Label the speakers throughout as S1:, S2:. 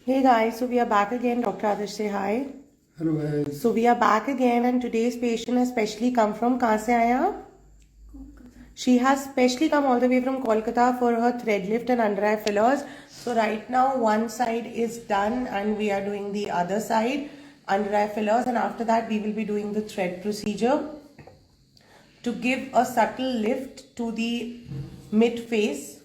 S1: Hey guys, so we are back again. Dr. Adarsh, say hi.
S2: Hello guys.
S1: So we are back again, and today's patient has specially come from कहाँ से आया? She has specially come all the way from Kolkata for her thread lift and under eye fillers. So right now one side is done and we are doing the other side, under eye fillers, and after that we will be doing the thread procedure to give a subtle lift to the mid face.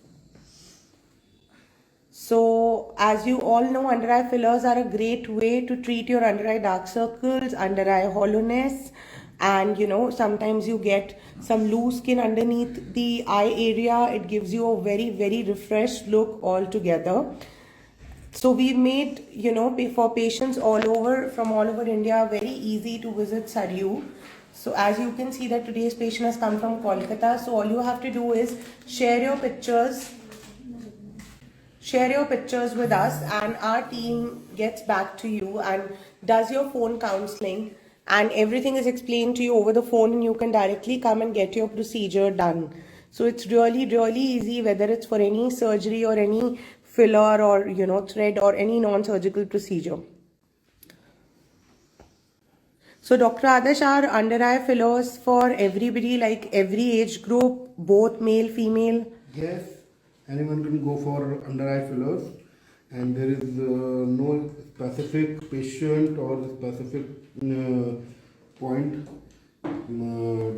S1: So as you all know, under eye fillers are a great way to treat your under eye dark circles, under eye hollowness, and sometimes you get some loose skin underneath the eye area. It gives you a very refreshed look altogether. So we've made, for patients all over, from all over India, very easy to visit Saryu. So as you can see that today's patient has come from Kolkata. So all you have to do is share your pictures with us, and our team gets back to you and does your phone counseling, and everything is explained to you over the phone, and you can directly come and get your procedure done. So it's really easy, whether it's for any surgery or any filler or thread or any non-surgical procedure. So Dr. Adarsh, are under eye fillers for everybody, like every age group, both male, female?
S2: Yes, anyone can go for under eye fillers, and there is no specific patient or specific point.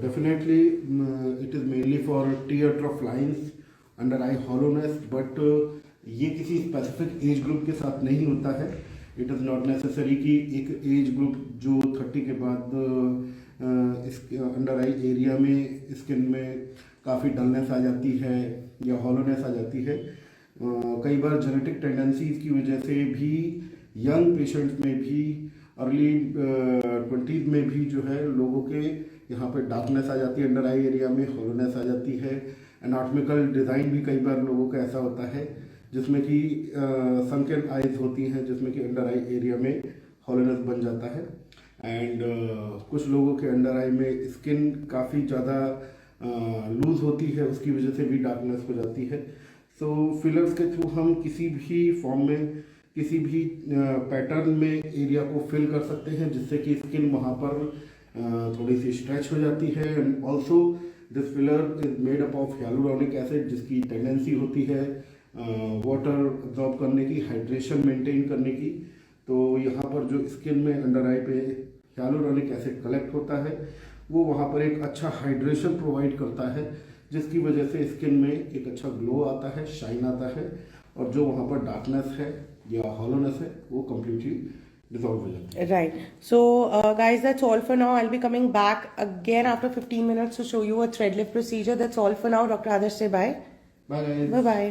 S2: Definitely, it is mainly for tear trough lines, under eye hollowness, but ये किसी specific age group के साथ नहीं होता है. It is not necessary कि एक age group जो 30 के बाद इस अंडर आई एरिया में स्किन में काफ़ी डलनेस आ जाती है या हॉलोनेस आ जाती है. कई बार जेनेटिक टेंडेंसीज की वजह से भी यंग पेशेंट्स में भी अर्ली 20s में भी जो है लोगों के यहाँ पे डार्कनेस आ जाती है, अंडर आई एरिया में हॉलोनेस आ जाती है. एनाटॉमिकल डिज़ाइन भी कई बार लोगों का ऐसा होता है जिसमें कि सनकन आइज होती हैं, जिसमें कि अंडर आई एरिया में हॉलोनेस बन जाता है. एंड कुछ लोगों के अंडर आई में स्किन काफ़ी ज़्यादा लूज होती है, उसकी वजह से भी डार्कनेस हो जाती है. सो फिलर्स के थ्रू हम किसी भी फॉर्म में, किसी भी पैटर्न में एरिया को फिल कर सकते हैं, जिससे कि स्किन वहाँ पर थोड़ी सी स्ट्रेच हो जाती है. And also this filler is made up of hyaluronic acid, जिसकी टेंडेंसी होती है वाटर अब्जॉर्ब करने की, हाइड्रेशन मेंटेन करने की. तो यहाँ पर जो स्किन में अंडर आई पे hyaluronic एसिड कलेक्ट होता है, वो वहाँ पर एक अच्छा हाइड्रेशन प्रोवाइड करता है, जिसकी वजह से स्किन में एक अच्छा ग्लो आता है, शाइन आता है, और जो वहाँ पर डार्कनेस है या हॉलोनेस है वो कम्प्लीटली dissolve हो जाता है.
S1: Right. So guys, that's all for now. I'll be coming back again after 15 minutes to show you a thread lift procedure. That's all for now. Dr. Adarsh, say bye.
S2: Bye guys.
S1: Bye bye.